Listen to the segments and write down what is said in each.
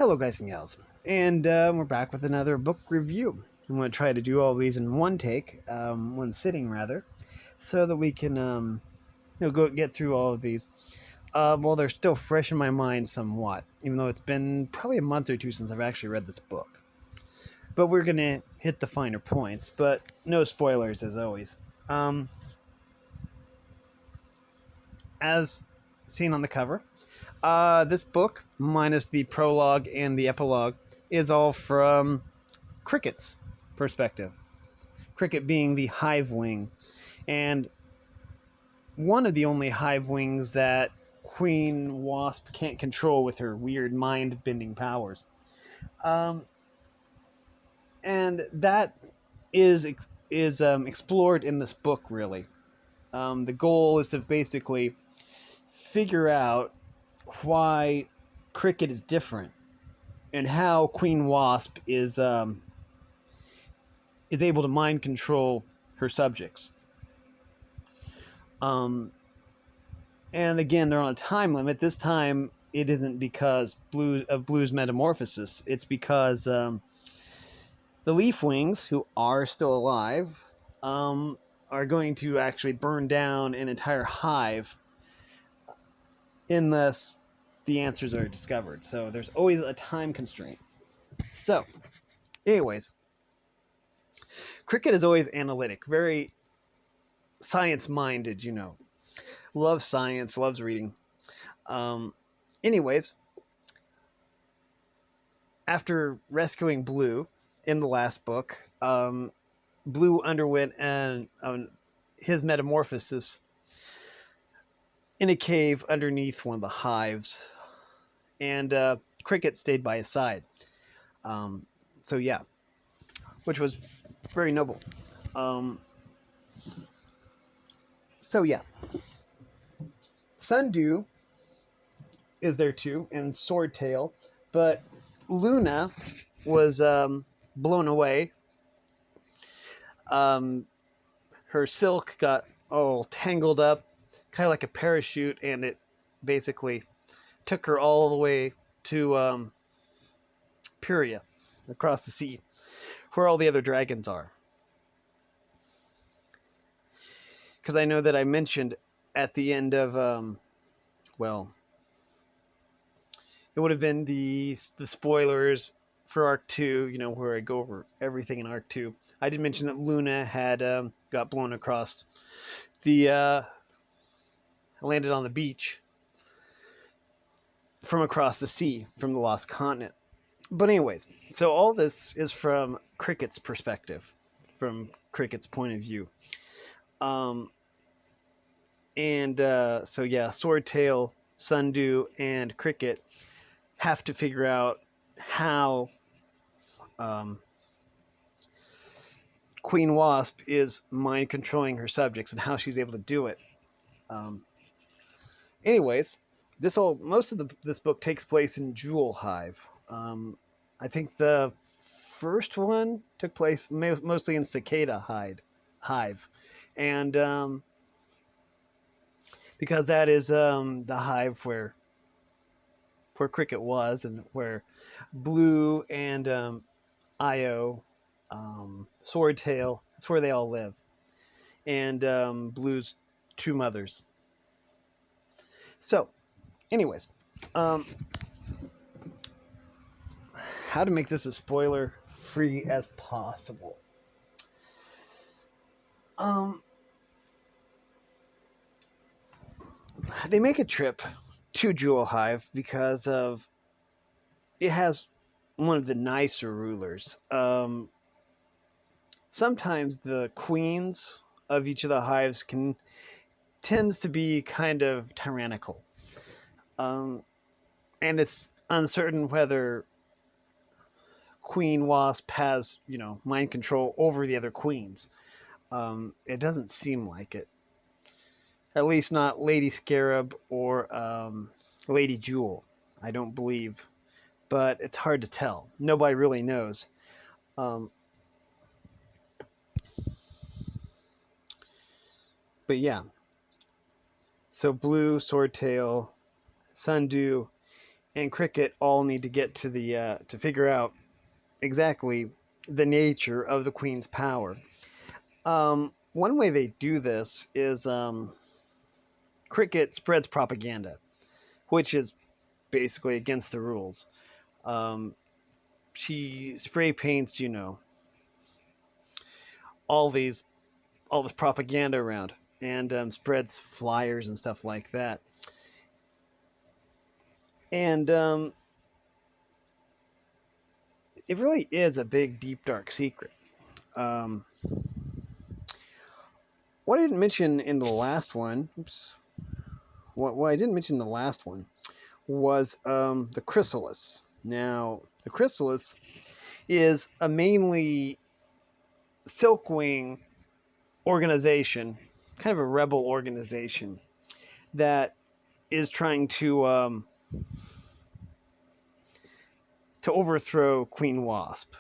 Hello, guys and gals, and we're back with another book review. I'm going to try to do all these in one take, one sitting rather, so that we can go get through all of these. Well, they're still fresh in my mind somewhat, even though it's been probably a month or two since I've actually read this book. But we're going to hit the finer points, but no spoilers as always. As seen on the cover, this book, minus the prologue and the epilogue, is all from Cricket's perspective. Cricket being the hive wing, and one of the only hive wings that Queen Wasp can't control with her weird mind-bending powers. And that is explored in this book, really. The goal is to basically figure out why Cricket is different and how Queen Wasp is able to mind control her subjects. And again, they're on a time limit. This time, it isn't because Blue's metamorphosis. It's because the Leaf Wings, who are still alive, are going to actually burn down an entire hive unless the answers are discovered. So there's always a time constraint. So, anyways, Cricket is always analytic, very science-minded, loves science, loves reading. Anyways, after rescuing Blue in the last book, Blue underwent his metamorphosis in a cave underneath one of the hives, and Cricket stayed by his side. So yeah, which was very noble. So yeah, Sundew is there too, and Swordtail, but Luna was blown away. Her silk got all tangled up, kind of like a parachute, and it basically took her all the way to Puria, across the sea, where all the other dragons are. Because I know that I mentioned at the end of, it would have been the spoilers for Arc 2, where I go over everything in Arc 2. I did mention that Luna had got blown across landed on the beach from across the sea, from the Lost Continent. But anyways, so all this is from Cricket's perspective, from Cricket's point of view. So yeah, Swordtail, Sundew, and Cricket have to figure out how Queen Wasp is mind controlling her subjects and how she's able to do it. Anyways, most of this book takes place in Jewel Hive. I think the first one took place mostly in Cicada Hive, and because that is the hive where Cricket was, and where Blue and Io, Swordtail, that's where they all live, and Blue's two mothers. So, anyways, how to make this as spoiler-free as possible. They make a trip to Jewel Hive because it has one of the nicer rulers. Sometimes the queens of each of the hives tends to be kind of tyrannical, and it's uncertain whether Queen Wasp has mind control over the other queens. It doesn't seem like it. At least not Lady Scarab or Lady Jewel, I don't believe. But it's hard to tell. Nobody really knows. But yeah. So Blue, Swordtail, Sundew, and Cricket all need to get to the to figure out exactly the nature of the Queen's power. One way they do this is Cricket spreads propaganda, which is basically against the rules. Um, she spray paints, all these all this propaganda around, and spreads flyers and stuff like that. And it really is a big, deep, dark secret. Um, what I didn't mention in the last one, oops, what I didn't mention in the last one was the chrysalis. Now, the chrysalis is a mainly silkwing organization, kind of a rebel organization that is trying to overthrow Queen Wasp.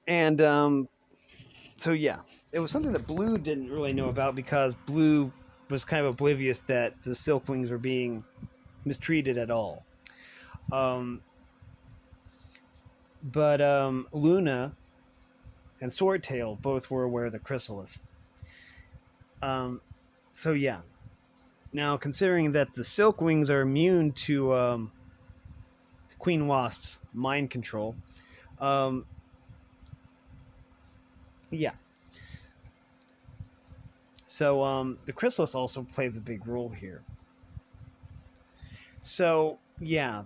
And so yeah, it was something that Blue didn't really know about because Blue was kind of oblivious that the Silkwings were being mistreated at all. But Luna and Swordtail both were aware of the chrysalis. So yeah. Now, considering that the Silkwings are immune to Queen Wasp's mind control, yeah. So the chrysalis also plays a big role here. So yeah.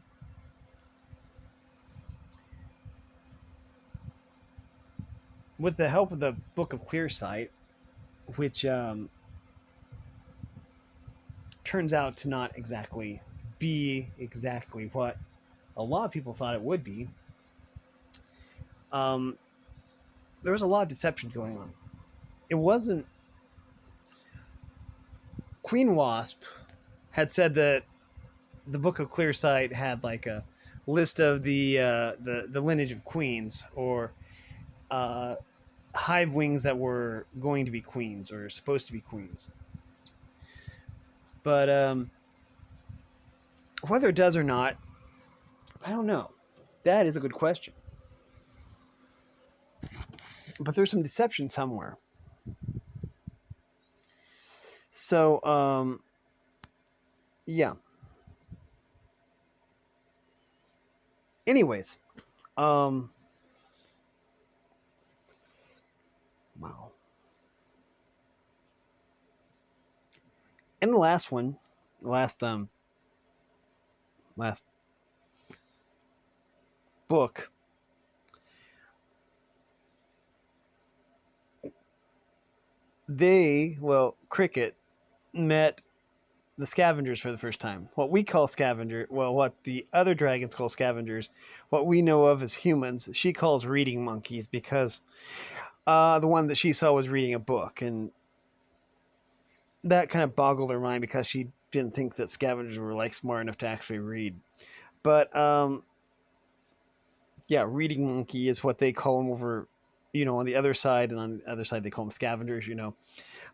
With the help of the Book of Clearsight, which turns out to not exactly be exactly what a lot of people thought it would be, there was a lot of deception going on. It wasn't. Queen Wasp had said that the Book of Clearsight had like a list of the lineage of queens, or hive wings that were going to be queens or supposed to be queens. But whether it does or not, I don't know. That is a good question. But there's some deception somewhere. So, yeah. Anyways, wow. And the last one, last book, Cricket met the scavengers for the first time. What we call what the other dragons call scavengers, what we know of as humans, she calls reading monkeys because the one that she saw was reading a book, and that kind of boggled her mind because she didn't think that scavengers were like smart enough to actually read. But yeah, reading monkey is what they call them over, on the other side, and on the other side they call them scavengers, But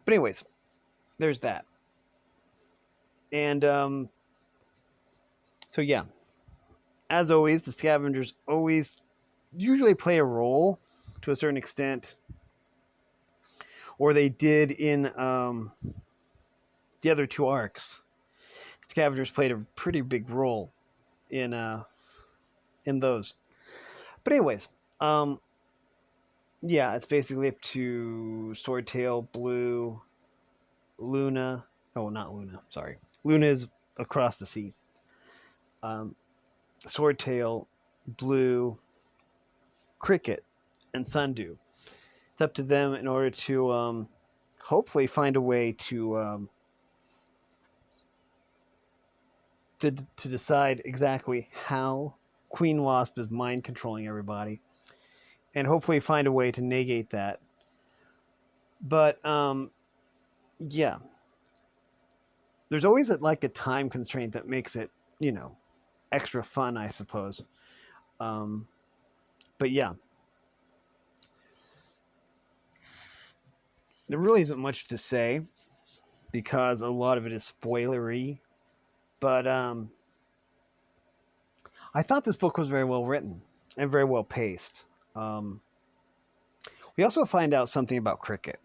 anyways, there's that. And so yeah, as always, the scavengers always usually play a role to a certain extent, or they did in the other two arcs. Scavengers played a pretty big role in those. But anyways, yeah, it's basically up to Swordtail, Blue, Luna. Oh, not Luna. Sorry, Luna is across the sea. Swordtail, Blue, Cricket, and Sundew. It's up to them in order to hopefully find a way to decide exactly how Queen Wasp is mind controlling everybody, and hopefully find a way to negate that. But yeah, there's always like a time constraint that makes it, extra fun, I suppose. But yeah, there really isn't much to say because a lot of it is spoilery. But I thought this book was very well written and very well paced. We also find out something about cricket,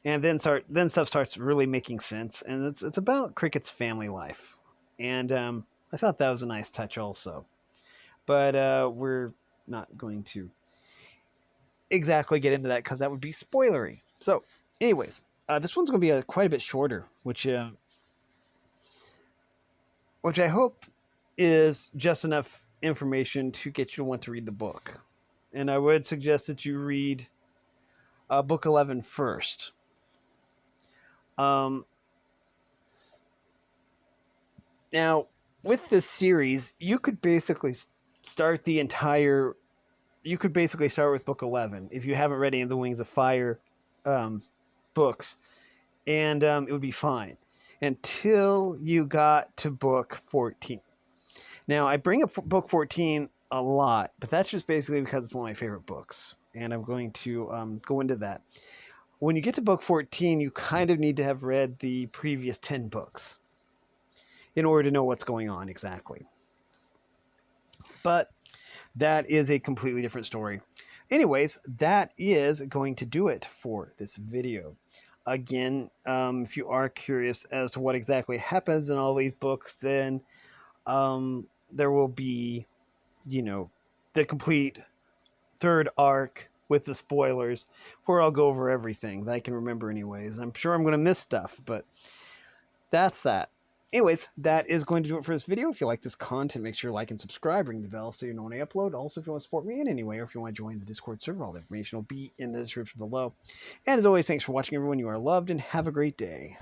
and then stuff starts really making sense, and it's about cricket's family life, and I thought that was a nice touch also. But we're not going to exactly get into that because that would be spoilery. So, anyways, this one's going to be quite a bit shorter, which I hope is just enough information to get you to want to read the book. And I would suggest that you read book 11 first. Now, with this series, you could basically start the entire. You could basically start with book 11 if you haven't read any of the Wings of Fire books, and it would be fine until you got to book 14. Now, I bring up book 14 a lot, but that's just basically because it's one of my favorite books, and I'm going to go into that. When you get to book 14, you kind of need to have read the previous 10 books in order to know what's going on exactly. But that is a completely different story. Anyways, that is going to do it for this video. Again, if you are curious as to what exactly happens in all these books, then there will be, the complete third arc with the spoilers where I'll go over everything that I can remember anyways. I'm sure I'm going to miss stuff, but that's that. Anyways, that is going to do it for this video. If you like this content, make sure to like and subscribe, ring the bell so you know when I upload. Also, if you want to support me in any way, or if you want to join the Discord server, all the information will be in the description below. And as always, thanks for watching, everyone. You are loved, and have a great day.